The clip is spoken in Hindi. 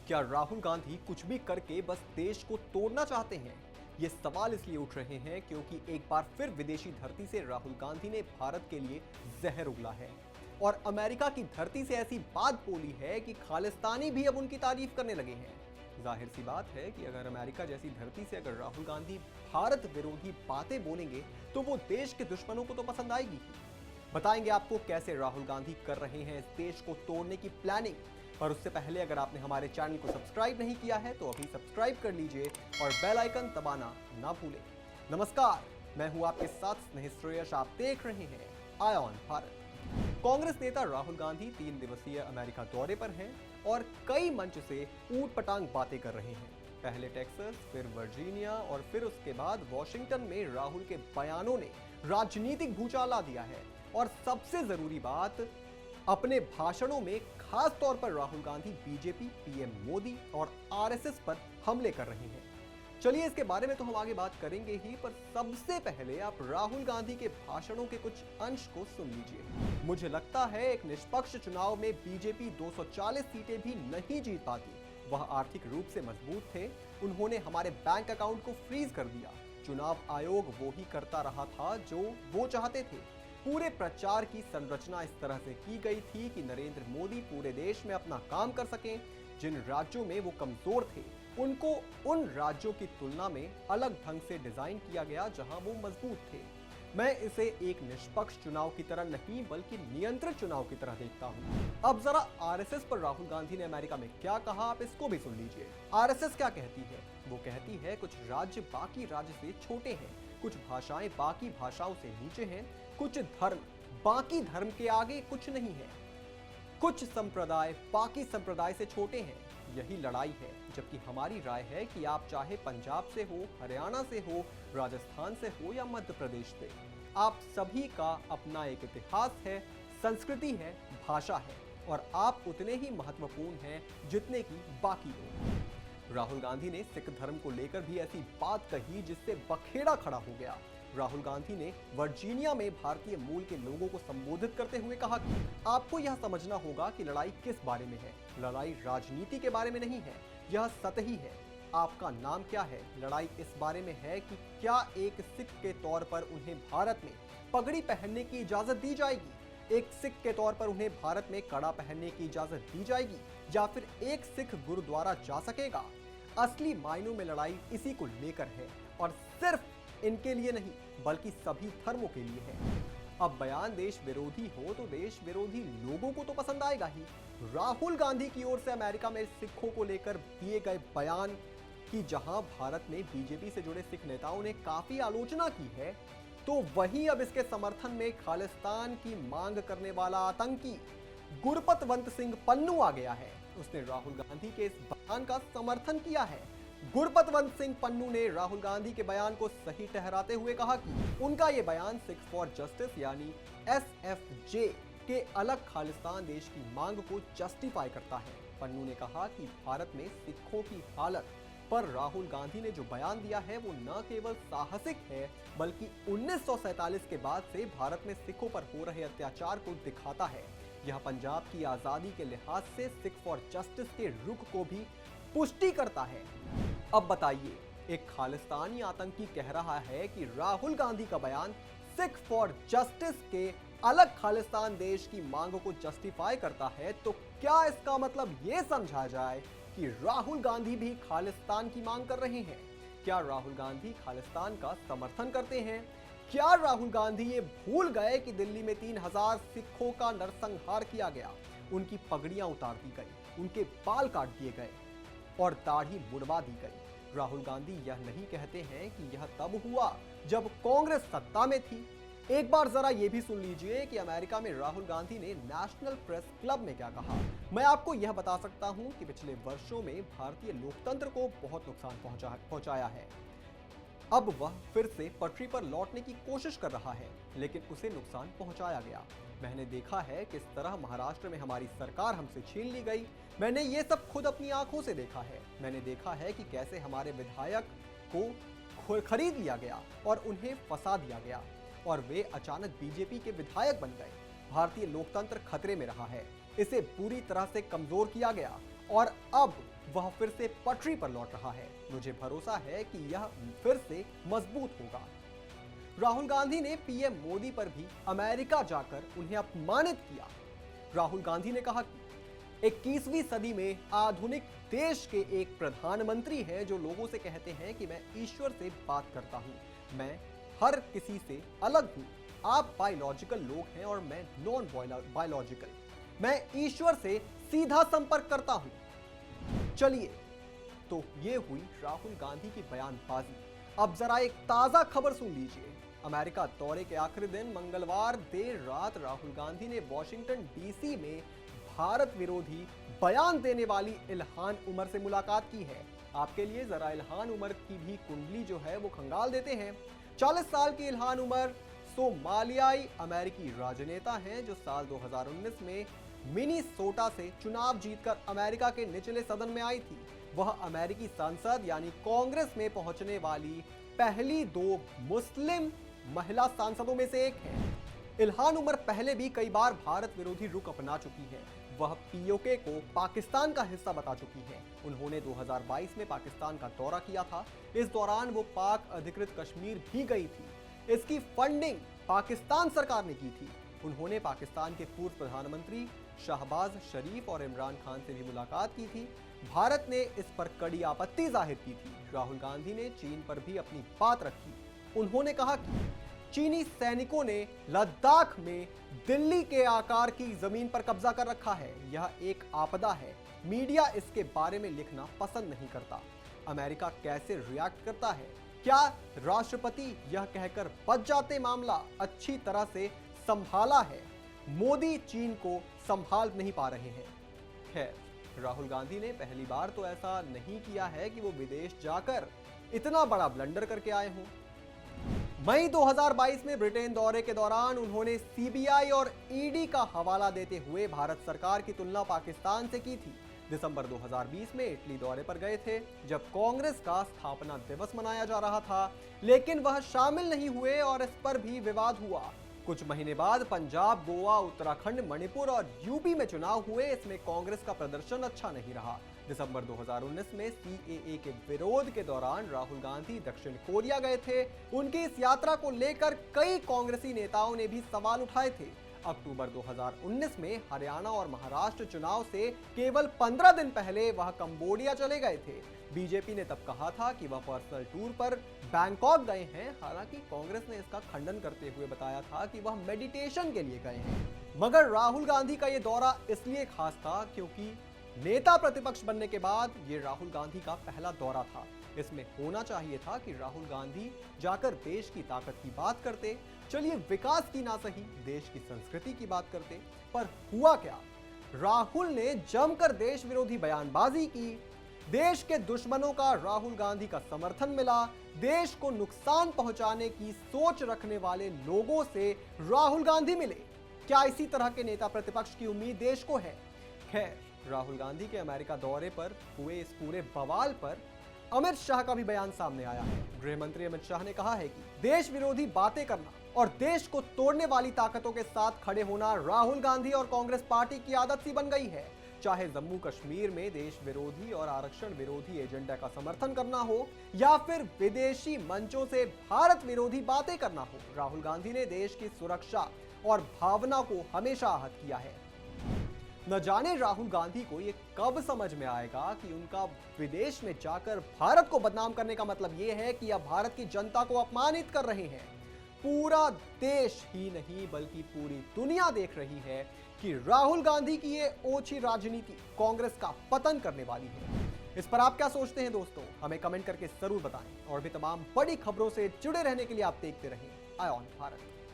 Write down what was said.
क्या राहुल गांधी कुछ भी करके बस देश को तोड़ना चाहते हैं? ये सवाल इसलिए उठ रहे हैं क्योंकि एक बार फिर विदेशी धरती से राहुल गांधी ने भारत के लिए जहर उगला है और अमेरिका की धरती से ऐसी बात बोली है कि खालिस्तानी भी अब उनकी तारीफ करने लगे हैं। जाहिर सी बात है कि अगर अमेरिका जैसी धरती से अगर राहुल गांधी भारत विरोधी बातें बोलेंगे तो वो देश के दुश्मनों को तो पसंद आएगी ही। बताएंगे आपको कैसे राहुल गांधी कर रहे हैं इस देश को तोड़ने की प्लानिंग। पर उससे पहले अगर आपने हमारे चैनल को सब्सक्राइब नहीं किया है तो अभी सब्सक्राइब कर लीजिए और बेल आइकन दबाना ना भूलें। नमस्कार, मैं हूं आपके साथ स्नेहित श्रेयस, आप देख रहे हैं आई ऑन भारत। कांग्रेस नेता राहुल गांधी 3 दिवसीय अमेरिका दौरे पर हैं और कई मंच से ऊट पटांग बातें कर रहे हैं। पहले टेक्सास, फिर वर्जीनिया और फिर उसके बाद वॉशिंगटन में राहुल के बयानों ने राजनीतिक भूचाल ला दिया है। और सबसे जरूरी बात, अपने भाषणों में खास तौर पर राहुल गांधी बीजेपी, पीएम मोदी और आरएसएस पर हमले कर रहे हैं। चलिए इसके बारे में तो हम आगे बात करेंगे ही, पर सबसे पहले आप राहुल गांधी के भाषणों के कुछ अंश को सुन लीजिए। मुझे लगता है एक निष्पक्ष चुनाव में बीजेपी 240 सीटें भी नहीं जीत पाती। वह आर्थिक रूप से मजबूत थे, उन्होंने हमारे बैंक अकाउंट को फ्रीज कर दिया। चुनाव आयोग वो ही करता रहा था जो वो चाहते थे। पूरे प्रचार की संरचना इस तरह से की गई थी कि नरेंद्र मोदी पूरे देश में अपना काम कर सकें। जिन राज्यों में वो कमजोर थे उनको उन राज्यों की तुलना में अलग ढंग से डिजाइन किया गया जहां वो मजबूत थे। मैं इसे एक निष्पक्ष चुनाव की तरह नहीं बल्कि नियंत्रित चुनाव की तरह देखता हूं। अब जरा आरएसएस पर राहुल गांधी ने अमेरिका में क्या कहा, आप इसको भी सुन लीजिए। आरएसएस क्या कहती है? वो कहती है कुछ राज्य बाकी राज्य से छोटे हैं, कुछ भाषाएं बाकी भाषाओं से नीचे हैं, कुछ धर्म बाकी धर्म के आगे कुछ नहीं है, कुछ संप्रदाय बाकी संप्रदाय से छोटे हैं। यही लड़ाई है। जबकि हमारी राय है कि आप चाहे पंजाब से हो, हरियाणा से हो, राजस्थान से हो या मध्य प्रदेश से, आप सभी का अपना एक इतिहास है, संस्कृति है, भाषा है और आप उतने ही महत्वपूर्ण हैं जितने की बाकी लोग। राहुल गांधी ने सिख धर्म को लेकर भी ऐसी बात कही जिससे बखेड़ा खड़ा हो गया। राहुल गांधी ने वर्जीनिया में भारतीय मूल के लोगों को संबोधित करते हुए कहा कि आपको यह समझना होगा कि लड़ाई किस बारे में है। लड़ाई राजनीति के बारे में नहीं है, यह सतही है। आपका नाम क्या है? लड़ाई इस बारे में है कि क्या एक सिख के तौर पर उन्हें भारत में पगड़ी पहनने की इजाजत दी जाएगी, एक सिख के तौर पर उन्हें भारत में कड़ा पहनने की इजाजत दी जाएगी, या फिर एक सिख गुरुद्वारा जा सकेगा। असली मायनों में लड़ाई इसी को लेकर है और सिर्फ इनके लिए नहीं बल्कि सभी धर्मों के लिए है। अब बयान देश विरोधी हो तो देश विरोधी लोगों को तो पसंद आएगा ही। राहुल गांधी की ओर से अमेरिका में सिखों को लेकर दिए गए बयान की जहां भारत में बीजेपी से जुड़े सिख नेताओं ने काफी आलोचना की है, तो वहीं अब इसके समर्थन में खालिस्तान की मांग करने वाला आतंकी गुरपतवंत सिंह पन्नू आ गया है। उसने राहुल गांधी के इस बयान का समर्थन किया है। गुरपतवंत सिंह पन्नू ने राहुल गांधी के बयान को सही ठहराते हुए कहा कि उनका ये बयान सिख फॉर जस्टिस यानी एसएफजे के अलग खालिस्तान देश की मांग को जस्टिफाई करता है। पन्नू ने कहा कि भारत में सिखों की हालत पर राहुल गांधी ने जो बयान दिया है वो न केवल साहसिक है बल्कि 1947 के बाद से भारत में सिखों पर हो रहे अत्याचार को दिखाता है। यह पंजाब की आजादी के लिहाज से सिख फॉर जस्टिस के रुख को भी पुष्टि करता है। अब बताइए, एक खालिस्तानी आतंकी कह रहा है कि राहुल गांधी का बयान सिख फॉर जस्टिस के अलग खालिस्तान देश की मांग को जस्टिफाई करता है, तो क्या इसका मतलब यह समझा जाए कि राहुल गांधी भी खालिस्तान की मांग कर रहे हैं? क्या राहुल गांधी खालिस्तान का समर्थन करते हैं? क्या राहुल गांधी ये भूल गए कि दिल्ली में 3000 सिखों का नरसंहार किया गया, उनकी पगड़ियां उतार दी गई, उनके बाल काट दिए गए और दाढ़ी मुड़वा दी गई? राहुल गांधी यह नहीं कहते हैं कि यह तब हुआ जब कांग्रेस सत्ता में थी। एक बार जरा यह भी सुन लीजिए कि अमेरिका में राहुल गांधी ने नेशनल प्रेस क्लब में क्या कहा। मैं आपको यह बता सकता हूं कि पिछले वर्षों में भारतीय लोकतंत्र को बहुत नुकसान पहुंचाया है। अब वह फिर से पटरी पर लौटने की कोशिश कर रहा है, लेकिन उसे नुकसान पहुंचाया गया। मैंने देखा है किस तरह महाराष्ट्र में हमारी सरकार हमसे छीन ली गई। मैंने ये सब खुद अपनी आंखों से देखा है। मैंने देखा है कि कैसे हमारे विधायक को खरीद लिया गया और उन्हें फंसा दिया गया और वे अचानक बीजेपी के विधायक बन गए। भारतीय लोकतंत्र खतरे में रहा है, इसे पूरी तरह से कमजोर किया गया। और अब वह फिर से पटरी पर लौट रहा है। मुझे भरोसा है कि यह फिर से मजबूत होगा। राहुल गांधी ने पीएम मोदी पर भी अमेरिका जाकर उन्हें अपमानित किया। राहुल गांधी ने कहा कि 21वीं सदी में आधुनिक देश के एक प्रधानमंत्री हैं जो लोगों से कहते हैं कि मैं ईश्वर से बात करता हूं, मैं हर किसी से अलग हूं, आप बायोलॉजिकल लोग हैं और मैं नॉन बायोलॉजिकल, मैं ईश्वर से सीधा संपर्क करता हूं। चलिए, तो ये हुई राहुल गांधी की बयानबाजी। अब जरा एक ताजा खबर सुन लीजिए। अमेरिका दौरे के आखिरी दिन मंगलवार देर रात राहुल गांधी ने वॉशिंगटन डीसी में भारत विरोधी बयान देने वाली इल्हान उमर से मुलाकात की है। आपके लिए जरा इल्हान उमर की भी कुंडली जो है वो खंगाल देते हैं। 40 साल की इल्हान उमर सोमालियाई अमेरिकी राजनेता हैं जो साल 2019 में मिनीसोटा से चुनाव जीतकर अमेरिका के निचले सदन में आई थी। वह अमेरिकी संसद यानी कांग्रेस में पहुंचने वाली पहली 2 मुस्लिम महिला सांसदों में से एक है। इल्हान उमर पहले भी कई बार भारत विरोधी रुख अपना चुकी है। वह पीओके को पाकिस्तान का हिस्सा बता चुकी है। उन्होंने 2022 में पाकिस्तान का दौरा किया था। इस दौरान वो पाक अधिकृत कश्मीर भी गई थी। इसकी फंडिंग पाकिस्तान सरकार ने की थी। उन्होंने पाकिस्तान के पूर्व प्रधानमंत्री शहबाज शरीफ और इमरान खान से भी मुलाकात की थी। भारत ने इस पर कड़ी आपत्ति जाहिर की थी। राहुल गांधी ने चीन पर भी अपनी बात रखी। उन्होंने कहा कि चीनी सैनिकों ने लद्दाख में दिल्ली के आकार की जमीन पर कब्जा कर रखा है। यह एक आपदा है। मीडिया इसके बारे में लिखना पसंद नहीं करता। अमेरिका कैसे रिएक्ट करता है? क्या राष्ट्रपति यह कहकर बच जाते मामला अच्छी तरह से संभाला है? मोदी चीन को संभाल नहीं पा रहे हैं। खैर, राहुल गांधी ने पहली बार तो ऐसा नहीं किया है कि वो विदेश जाकर इतना बड़ा ब्लंडर करके आए हों। मई 2022 में ब्रिटेन दौरे के दौरान उन्होंने सीबीआई और ईडी का हवाला देते हुए भारत सरकार की तुलना पाकिस्तान से की थी। दिसंबर 2020 में इटली दौरे पर गए थे जब कांग्रेस का स्थापना दिवस मनाया जा रहा था, लेकिन वह शामिल नहीं हुए और इस पर भी विवाद हुआ। कुछ महीने बाद पंजाब, गोवा, उत्तराखंड, मणिपुर और यूपी में चुनाव हुए। इसमें कांग्रेस का प्रदर्शन अच्छा नहीं रहा। दिसंबर 2019 में सीएए के विरोध के दौरान राहुल गांधी दक्षिण कोरिया गए थे। उनकी इस यात्रा को लेकर कई कांग्रेसी नेताओं ने भी सवाल उठाए थे। अक्टूबर 2019 में हरियाणा और महाराष्ट्र चुनाव से केवल 15 दिन पहले वह कंबोडिया चले गए थे। बीजेपी ने तब कहा था कि वह पर्सनल टूर पर बैंकॉक गए हैं। हालांकि कांग्रेस ने इसका खंडन करते हुए बताया था कि वह मेडिटेशन के लिए गए हैं। मगर राहुल गांधी का यह दौरा इसलिए खास था क्योंकि नेता प्रतिपक्ष बनने के बाद ये राहुल गांधी का पहला दौरा था। इसमें होना चाहिए था कि राहुल गांधी जाकर देश की ताकत की बात करते। चलिए, विकास की ना सही, देश की संस्कृति की बात करते। पर हुआ क्या? राहुल ने जमकर देश विरोधी बयानबाजी की। देश के दुश्मनों का राहुल गांधी का समर्थन मिला। देश को नुकसान पहुंचाने की सोच रखने वाले लोगों से राहुल गांधी मिले। क्या इसी तरह के नेता प्रतिपक्ष की उम्मीद देश को है? खैर, राहुल गांधी के अमेरिका दौरे पर हुए इस पूरे बवाल पर अमित शाह का भी बयान सामने आया है। गृह मंत्री अमित शाह ने कहा है कि देश विरोधी बातें करना और देश को तोड़ने वाली ताकतों के साथ खड़े होना राहुल गांधी और कांग्रेस पार्टी की आदत सी बन गई है। चाहे जम्मू कश्मीर में देश विरोधी और आरक्षण विरोधी एजेंडा का समर्थन करना हो या फिर विदेशी मंचों से भारत विरोधी बातें करना हो, राहुल गांधी ने देश की सुरक्षा और भावना को हमेशा आहत किया है। न जाने राहुल गांधी को यह कब समझ में आएगा कि उनका विदेश में जाकर भारत को बदनाम करने का मतलब यह है कि अब भारत की जनता को अपमानित कर रहे हैं। पूरा देश ही नहीं बल्कि पूरी दुनिया देख रही है कि राहुल गांधी की ये ओछी राजनीति कांग्रेस का पतन करने वाली है। इस पर आप क्या सोचते हैं दोस्तों? हमें कमेंट करके जरूर बताएं और भी तमाम बड़ी खबरों से जुड़े रहने के लिए आप देखते रहें आय ऑन भारत।